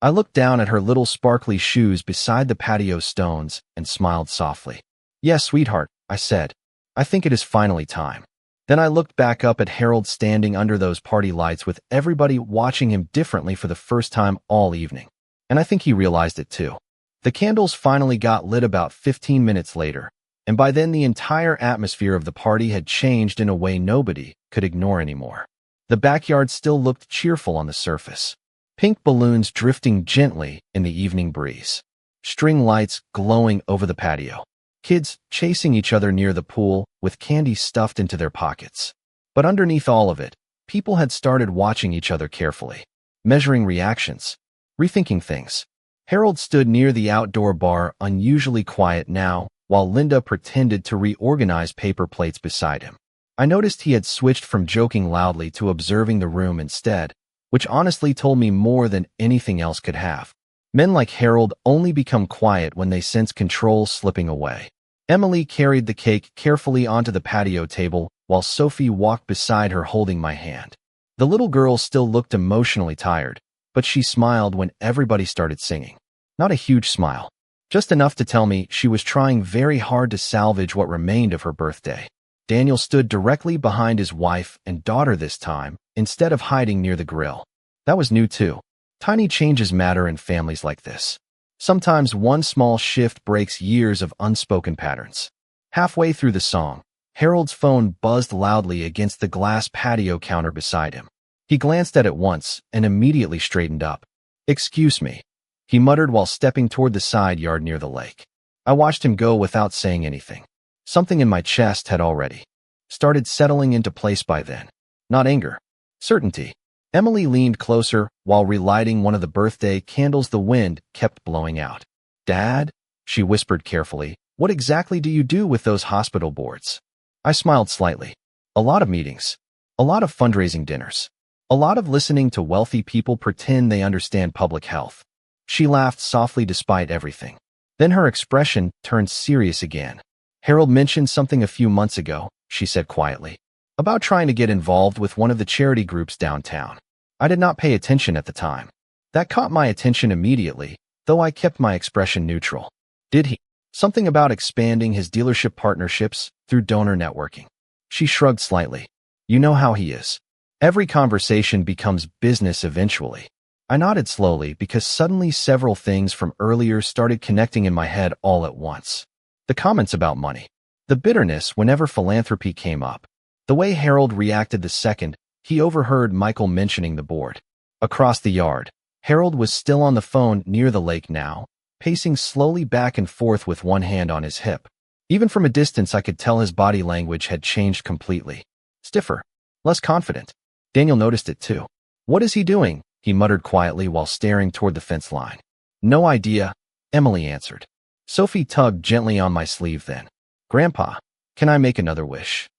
I looked down at her little sparkly shoes beside the patio stones and smiled softly. "Yes, sweetheart," I said. "I think it is finally time." Then I looked back up at Harold standing under those party lights with everybody watching him differently for the first time all evening. And I think he realized it too. The candles finally got lit about 15 minutes later, and by then the entire atmosphere of the party had changed in a way nobody could ignore anymore. The backyard still looked cheerful on the surface. Pink balloons drifting gently in the evening breeze. String lights glowing over the patio. Kids chasing each other near the pool with candy stuffed into their pockets. But underneath all of it, people had started watching each other carefully, measuring reactions, rethinking things. Harold stood near the outdoor bar, unusually quiet now, while Linda pretended to reorganize paper plates beside him. I noticed he had switched from joking loudly to observing the room instead, which honestly told me more than anything else could have. Men like Harold only become quiet when they sense control slipping away. Emily carried the cake carefully onto the patio table, while Sophie walked beside her holding my hand. The little girl still looked emotionally tired, but she smiled when everybody started singing. Not a huge smile, just enough to tell me she was trying very hard to salvage what remained of her birthday. Daniel stood directly behind his wife and daughter this time, instead of hiding near the grill. That was new too. Tiny changes matter in families like this. Sometimes one small shift breaks years of unspoken patterns. Halfway through the song, Harold's phone buzzed loudly against the glass patio counter beside him. He glanced at it once and immediately straightened up. "Excuse me," he muttered while stepping toward the side yard near the lake. I watched him go without saying anything. Something in my chest had already started settling into place by then. Not anger, certainty. Emily leaned closer while relighting one of the birthday candles the wind kept blowing out. "Dad," she whispered carefully, "what exactly do you do with those hospital boards?" I smiled slightly. "A lot of meetings. A lot of fundraising dinners. A lot of listening to wealthy people pretend they understand public health." She laughed softly despite everything. Then her expression turned serious again. "Harold mentioned something a few months ago," she said quietly, "about trying to get involved with one of the charity groups downtown. I did not pay attention at the time. That caught my attention immediately, though I kept my expression neutral." "Did he? Something about expanding his dealership partnerships through donor networking?" She shrugged slightly. "You know how he is. Every conversation becomes business eventually." I nodded slowly because suddenly several things from earlier started connecting in my head all at once. The comments about money. The bitterness whenever philanthropy came up. The way Harold reacted the second he overheard Michael mentioning the board. Across the yard, Harold was still on the phone near the lake now, pacing slowly back and forth with one hand on his hip. Even from a distance I could tell his body language had changed completely. Stiffer. Less confident. Daniel noticed it too. "What is he doing?" he muttered quietly while staring toward the fence line. "No idea," Emily answered. Sophie tugged gently on my sleeve then. "Grandpa, can I make another wish?"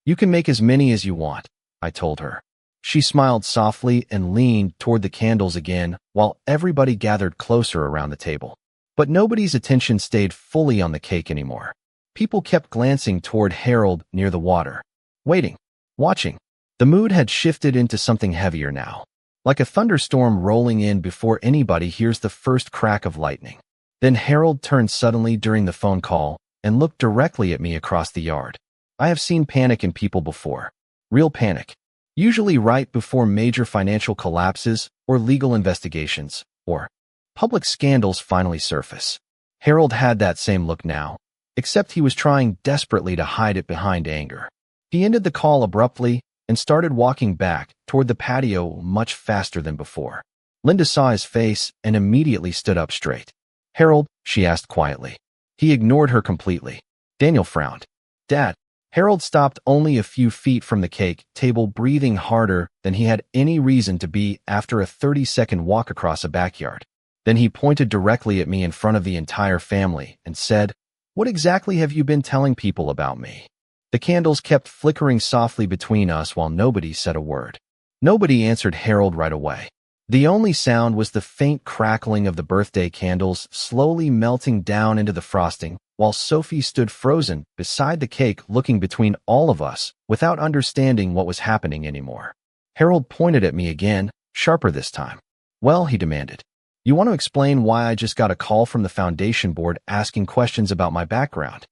"You can make as many as you want," I told her. She smiled softly and leaned toward the candles again while everybody gathered closer around the table. But nobody's attention stayed fully on the cake anymore. People kept glancing toward Harold near the water, waiting, watching. The mood had shifted into something heavier now, like a thunderstorm rolling in before anybody hears the first crack of lightning. Then Harold turned suddenly during the phone call and looked directly at me across the yard. I have seen panic in people before. Real panic. Usually right before major financial collapses or legal investigations or public scandals finally surface. Harold had that same look now, except he was trying desperately to hide it behind anger. He ended the call abruptly and started walking back toward the patio much faster than before. Linda saw his face and immediately stood up straight. "Harold?" she asked quietly. He ignored her completely. Daniel frowned. "Dad." Harold stopped only a few feet from the cake table, breathing harder than he had any reason to be after a 30-second walk across a backyard. Then he pointed directly at me in front of the entire family and said, "What exactly have you been telling people about me?" The candles kept flickering softly between us while nobody said a word. Nobody answered Harold right away. The only sound was the faint crackling of the birthday candles slowly melting down into the frosting, while Sophie stood frozen beside the cake looking between all of us without understanding what was happening anymore. Harold pointed at me again, sharper this time. "Well," he demanded, "you want to explain why I just got a call from the foundation board asking questions about my background?"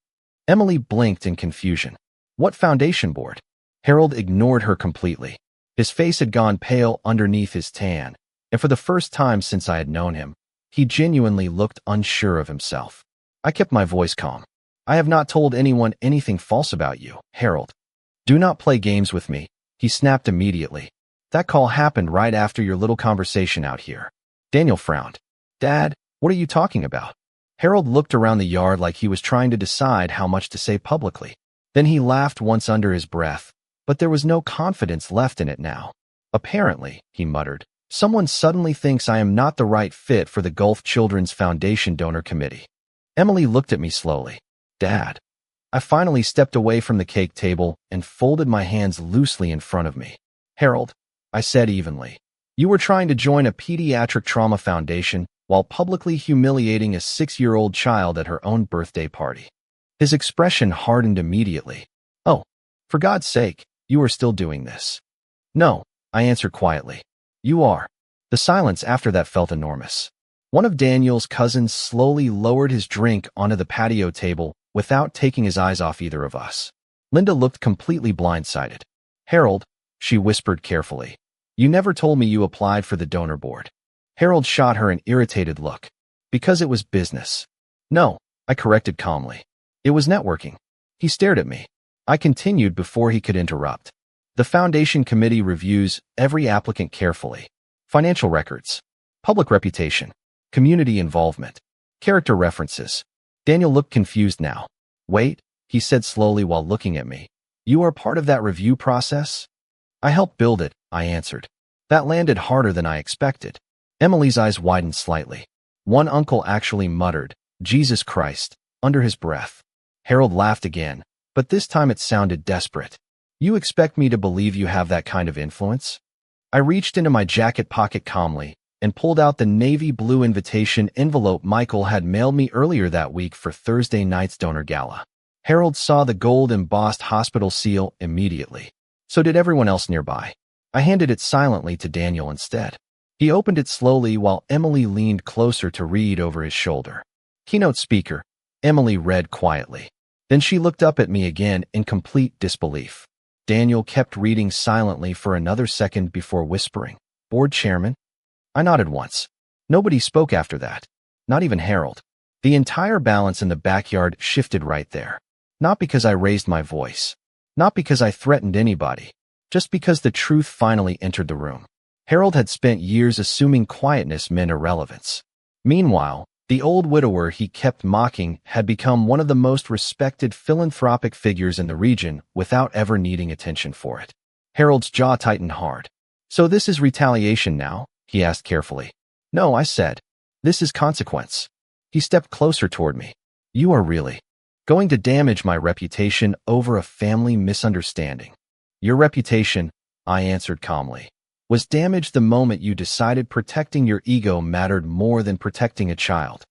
Emily blinked in confusion. "What foundation board?" Harold ignored her completely. His face had gone pale underneath his tan, and for the first time since I had known him, he genuinely looked unsure of himself. I kept my voice calm. "I have not told anyone anything false about you, Harold. Do not play games with me," he snapped immediately. "That call happened right after your little conversation out here." Daniel frowned. "Dad, what are you talking about?" Harold looked around the yard like he was trying to decide how much to say publicly. Then he laughed once under his breath, but there was no confidence left in it now. "Apparently," he muttered, "someone suddenly thinks I am not the right fit for the Gulf Children's Foundation Donor Committee." Emily looked at me slowly. "Dad." I finally stepped away from the cake table and folded my hands loosely in front of me. "Harold," I said evenly, "you were trying to join a pediatric trauma foundation while publicly humiliating a 6-year-old child at her own birthday party." His expression hardened immediately. "Oh, for God's sake, you are still doing this." "No," I answered quietly. "You are." The silence after that felt enormous. One of Daniel's cousins slowly lowered his drink onto the patio table without taking his eyes off either of us. Linda looked completely blindsided. "Harold," she whispered carefully, "you never told me you applied for the donor board." Harold shot her an irritated look. "Because it was business." "No," I corrected calmly. "It was networking." He stared at me. I continued before he could interrupt. "The foundation committee reviews every applicant carefully. Financial records, public reputation, community involvement, character references." Daniel looked confused now. "Wait," he said slowly while looking at me. "You are part of that review process?" "I helped build it," I answered. That landed harder than I expected. Emily's eyes widened slightly. One uncle actually muttered, "Jesus Christ," under his breath. Harold laughed again, but this time it sounded desperate. "You expect me to believe you have that kind of influence?" I reached into my jacket pocket calmly and pulled out the navy blue invitation envelope Michael had mailed me earlier that week for Thursday night's donor gala. Harold saw the gold-embossed hospital seal immediately. So did everyone else nearby. I handed it silently to Daniel instead. He opened it slowly while Emily leaned closer to read over his shoulder. "Keynote speaker," Emily read quietly. Then she looked up at me again in complete disbelief. Daniel kept reading silently for another second before whispering, "Board chairman?" I nodded once. Nobody spoke after that. Not even Harold. The entire balance in the backyard shifted right there. Not because I raised my voice. Not because I threatened anybody. Just because the truth finally entered the room. Harold had spent years assuming quietness meant irrelevance. Meanwhile, the old widower he kept mocking had become one of the most respected philanthropic figures in the region without ever needing attention for it. Harold's jaw tightened hard. "So this is retaliation now?" he asked carefully. "No," I said. "This is consequence." He stepped closer toward me. "You are really going to damage my reputation over a family misunderstanding." "Your reputation?" I answered calmly. Was damaged the moment you decided protecting your ego mattered more than protecting a child.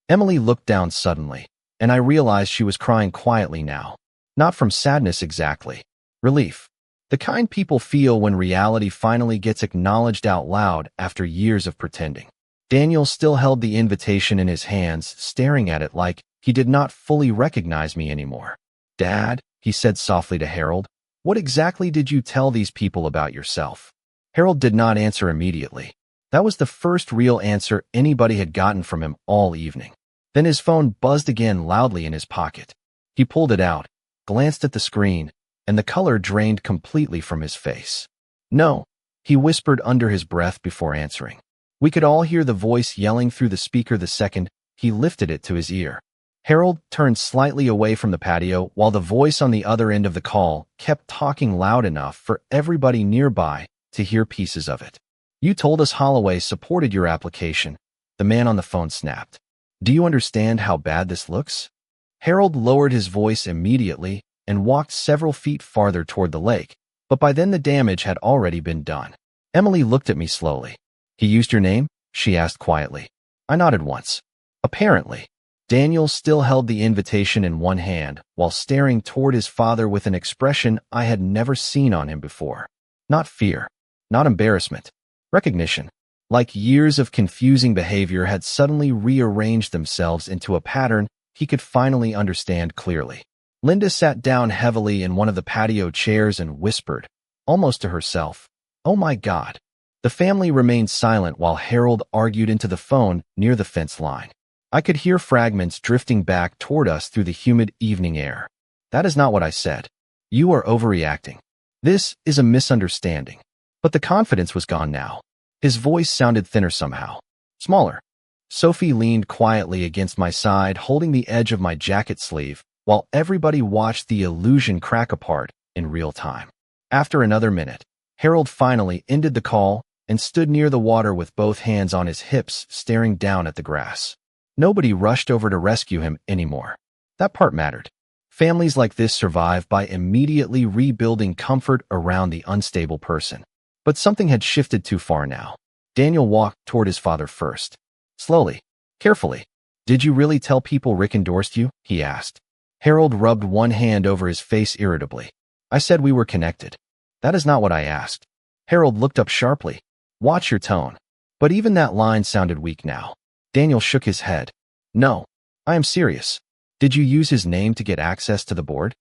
Emily looked down suddenly, and I realized she was crying quietly now. Not from sadness exactly. Relief. The kind people feel when reality finally gets acknowledged out loud after years of pretending. Daniel still held the invitation in his hands, staring at it like he did not fully recognize me anymore. "Dad," he said softly to Harold, "what exactly did you tell these people about yourself?" Harold did not answer immediately. That was the first real answer anybody had gotten from him all evening. Then his phone buzzed again loudly in his pocket. He pulled it out, glanced at the screen, and the color drained completely from his face. "No," he whispered under his breath before answering. We could all hear the voice yelling through the speaker the second he lifted it to his ear. Harold turned slightly away from the patio while the voice on the other end of the call kept talking loud enough for everybody nearby to hear pieces of it. "You told us Holloway supported your application," the man on the phone snapped. "Do you understand how bad this looks?" Harold lowered his voice immediately and walked several feet farther toward the lake, but by then the damage had already been done. Emily looked at me slowly. "He used your name?" she asked quietly. I nodded once. Apparently. Daniel still held the invitation in one hand while staring toward his father with an expression I had never seen on him before. Not fear. Not embarrassment. Recognition. Like years of confusing behavior had suddenly rearranged themselves into a pattern he could finally understand clearly. Linda sat down heavily in one of the patio chairs and whispered, almost to herself, "Oh my God." The family remained silent while Harold argued into the phone near the fence line. I could hear fragments drifting back toward us through the humid evening air. "That is not what I said. You are overreacting. This is a misunderstanding." But the confidence was gone now. His voice sounded thinner somehow. Smaller. Sophie leaned quietly against my side, holding the edge of my jacket sleeve, while everybody watched the illusion crack apart in real time. After another minute, Harold finally ended the call and stood near the water with both hands on his hips, staring down at the grass. Nobody rushed over to rescue him anymore. That part mattered. Families like this survive by immediately rebuilding comfort around the unstable person. But something had shifted too far now. Daniel walked toward his father first. Slowly, carefully. "Did you really tell people Rick endorsed you?" he asked. Harold rubbed one hand over his face irritably. "I said we were connected." "That is not what I asked." Harold looked up sharply. "Watch your tone." But even that line sounded weak now. Daniel shook his head. "No, I am serious. Did you use his name to get access to the board?"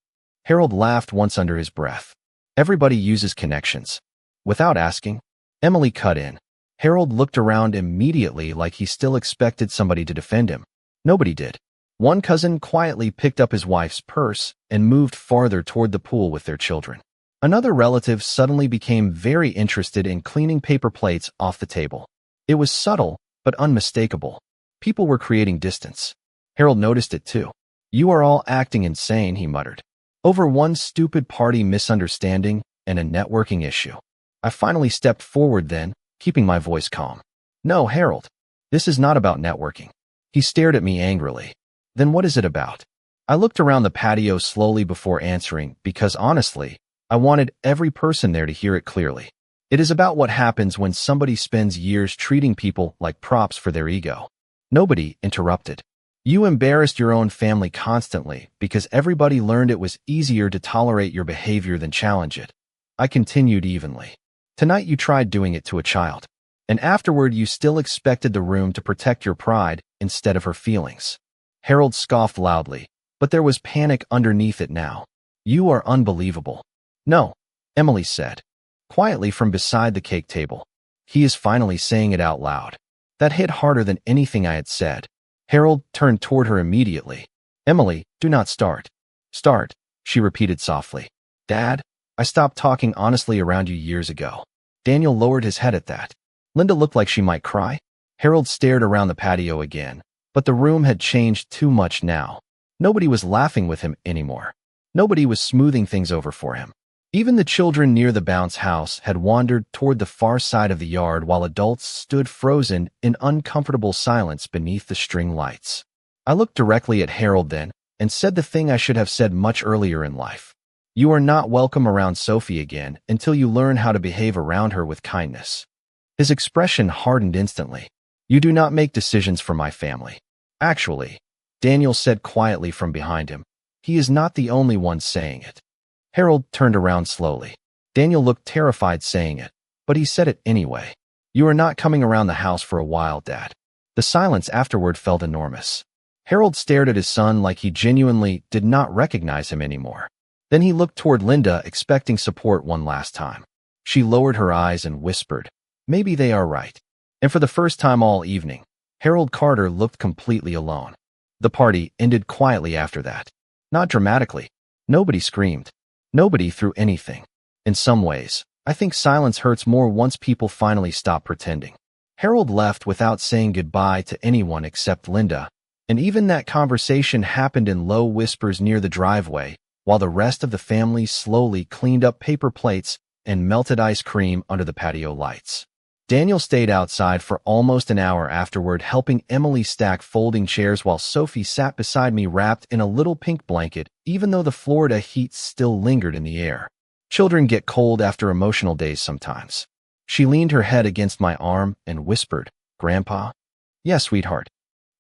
Harold laughed once under his breath. "Everybody uses connections." Without asking, Emily cut in. Harold looked around immediately like he still expected somebody to defend him. Nobody did. One cousin quietly picked up his wife's purse and moved farther toward the pool with their children. Another relative suddenly became very interested in cleaning paper plates off the table. It was subtle, but unmistakable. People were creating distance. Harold noticed it too. "You are all acting insane," he muttered. "Over one stupid party misunderstanding and a networking issue." I finally stepped forward then, keeping my voice calm. "No, Harold. This is not about networking." He stared at me angrily. "Then what is it about?" I looked around the patio slowly before answering because honestly, I wanted every person there to hear it clearly. It is about what happens when somebody spends years treating people like props for their ego. Nobody interrupted. "You embarrassed your own family constantly because everybody learned it was easier to tolerate your behavior than challenge it." I continued evenly. "Tonight you tried doing it to a child. And afterward you still expected the room to protect your pride instead of her feelings." Harold scoffed loudly, but there was panic underneath it now. "You are unbelievable." "No," Emily said, quietly from beside the cake table. "He is finally saying it out loud." That hit harder than anything I had said. Harold turned toward her immediately. "Emily, do not start." "Start," she repeated softly. "Dad, I stopped talking honestly around you years ago." Daniel lowered his head at that. Linda looked like she might cry. Harold stared around the patio again, but the room had changed too much now. Nobody was laughing with him anymore. Nobody was smoothing things over for him. Even the children near the bounce house had wandered toward the far side of the yard while adults stood frozen in uncomfortable silence beneath the string lights. I looked directly at Harold then and said the thing I should have said much earlier in life. You are not welcome around Sophie again until you learn how to behave around her with kindness. His expression hardened instantly. You do not make decisions for my family. Actually, Daniel said quietly from behind him. He is not the only one saying it. Harold turned around slowly. Daniel looked terrified saying it, but he said it anyway. You are not coming around the house for a while, Dad. The silence afterward felt enormous. Harold stared at his son like he genuinely did not recognize him anymore. Then he looked toward Linda, expecting support one last time. She lowered her eyes and whispered, "Maybe they are right." And for the first time all evening, Harold Carter looked completely alone. The party ended quietly after that. Not dramatically. Nobody screamed. Nobody threw anything. In some ways, I think silence hurts more once people finally stop pretending. Harold left without saying goodbye to anyone except Linda, and even that conversation happened in low whispers near the driveway, while the rest of the family slowly cleaned up paper plates and melted ice cream under the patio lights. Daniel stayed outside for almost an hour afterward, helping Emily stack folding chairs while Sophie sat beside me wrapped in a little pink blanket, even though the Florida heat still lingered in the air. Children get cold after emotional days sometimes. She leaned her head against my arm and whispered, "Grandpa?" "Yes, sweetheart.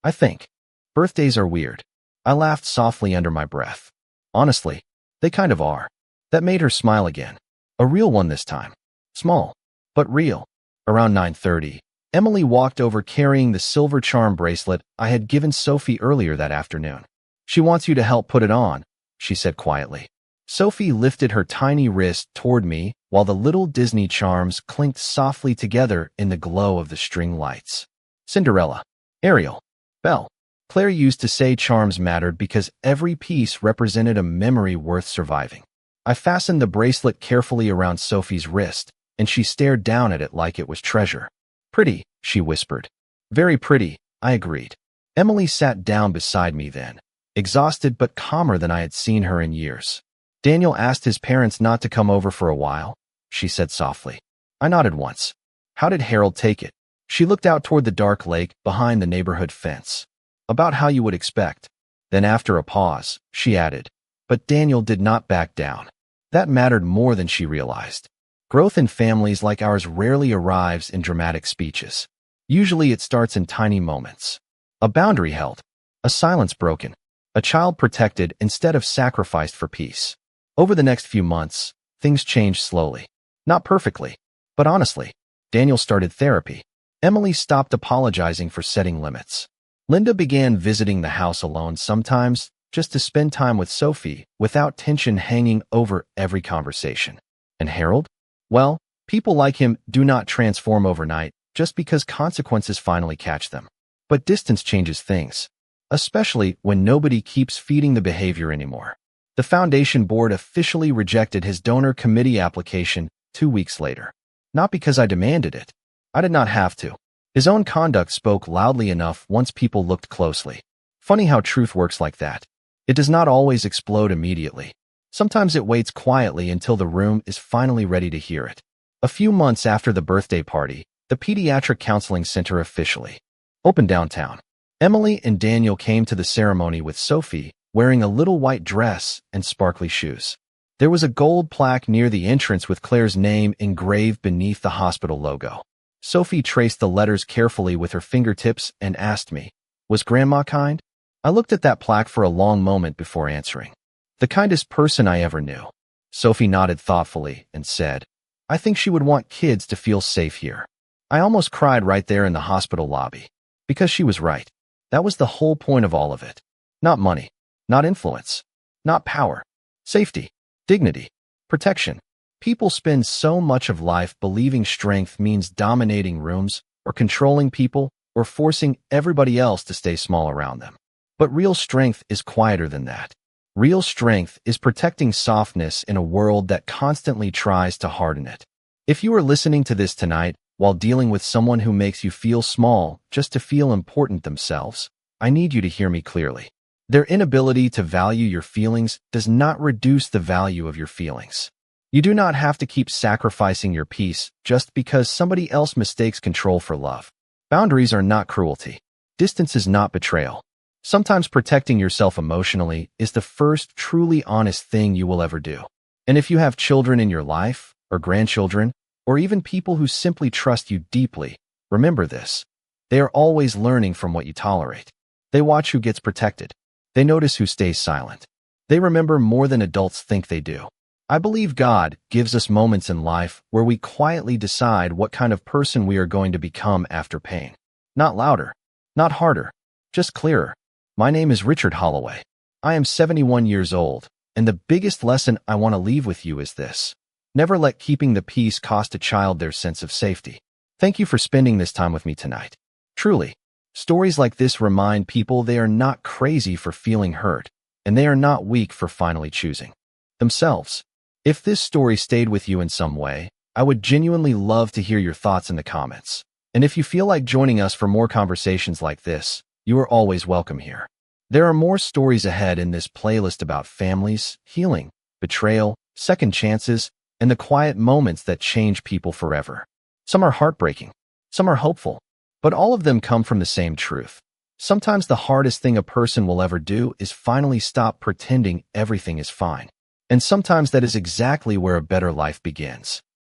I think. Birthdays are weird." I laughed softly under my breath. Honestly, they kind of are. That made her smile again. A real one this time. Small, but real. Around 9:30, Emily walked over carrying the silver charm bracelet I had given Sophie earlier that afternoon. "She wants you to help put it on," she said quietly. Sophie lifted her tiny wrist toward me while the little Disney charms clinked softly together in the glow of the string lights. Cinderella, Ariel, Belle. Claire used to say charms mattered because every piece represented a memory worth surviving. I fastened the bracelet carefully around Sophie's wrist, and she stared down at it like it was treasure. "Pretty," she whispered. "Very pretty," I agreed. Emily sat down beside me then, exhausted but calmer than I had seen her in years. "Daniel asked his parents not to come over for a while," she said softly. I nodded once. "How did Harold take it?" She looked out toward the dark lake behind the neighborhood fence. "About how you would expect." Then after a pause, she added, "But Daniel did not back down." That mattered more than she realized. Growth in families like ours rarely arrives in dramatic speeches. Usually it starts in tiny moments. A boundary held, a silence broken, a child protected instead of sacrificed for peace. Over the next few months, things changed slowly. Not perfectly, but honestly. Daniel started therapy. Emily stopped apologizing for setting limits. Linda began visiting the house alone sometimes, just to spend time with Sophie without tension hanging over every conversation. And Harold? Well, people like him do not transform overnight just because consequences finally catch them. But distance changes things, especially when nobody keeps feeding the behavior anymore. The foundation board officially rejected his donor committee application 2 weeks later. Not because I demanded it. I did not have to. His own conduct spoke loudly enough once people looked closely. Funny how truth works like that. It does not always explode immediately. Sometimes it waits quietly until the room is finally ready to hear it. A few months after the birthday party, the Pediatric Counseling Center officially opened downtown. Emily and Daniel came to the ceremony with Sophie, wearing a little white dress and sparkly shoes. There was a gold plaque near the entrance with Claire's name engraved beneath the hospital logo. Sophie traced the letters carefully with her fingertips and asked me, "Was Grandma kind?" I looked at that plaque for a long moment before answering. "The kindest person I ever knew." Sophie nodded thoughtfully and said, "I think she would want kids to feel safe here." I almost cried right there in the hospital lobby. Because she was right. That was the whole point of all of it. Not money. Not influence. Not power. Safety. Dignity. Protection. People spend so much of life believing strength means dominating rooms, or controlling people, or forcing everybody else to stay small around them. But real strength is quieter than that. Real strength is protecting softness in a world that constantly tries to harden it. If you are listening to this tonight while dealing with someone who makes you feel small just to feel important themselves, I need you to hear me clearly. Their inability to value your feelings does not reduce the value of your feelings. You do not have to keep sacrificing your peace just because somebody else mistakes control for love. Boundaries are not cruelty. Distance is not betrayal. Sometimes protecting yourself emotionally is the first truly honest thing you will ever do. And if you have children in your life, or grandchildren, or even people who simply trust you deeply, remember this. They are always learning from what you tolerate. They watch who gets protected. They notice who stays silent. They remember more than adults think they do. I believe God gives us moments in life where we quietly decide what kind of person we are going to become after pain. Not louder, not harder, just clearer. My name is Richard Holloway. I am 71 years old, and the biggest lesson I want to leave with you is this. Never let keeping the peace cost a child their sense of safety. Thank you for spending this time with me tonight. Truly, stories like this remind people they are not crazy for feeling hurt, and they are not weak for finally choosing themselves. If this story stayed with you in some way, I would genuinely love to hear your thoughts in the comments. And if you feel like joining us for more conversations like this, you are always welcome here. There are more stories ahead in this playlist about families, healing, betrayal, second chances, and the quiet moments that change people forever. Some are heartbreaking, some are hopeful, but all of them come from the same truth. Sometimes the hardest thing a person will ever do is finally stop pretending everything is fine. And sometimes that is exactly where a better life begins.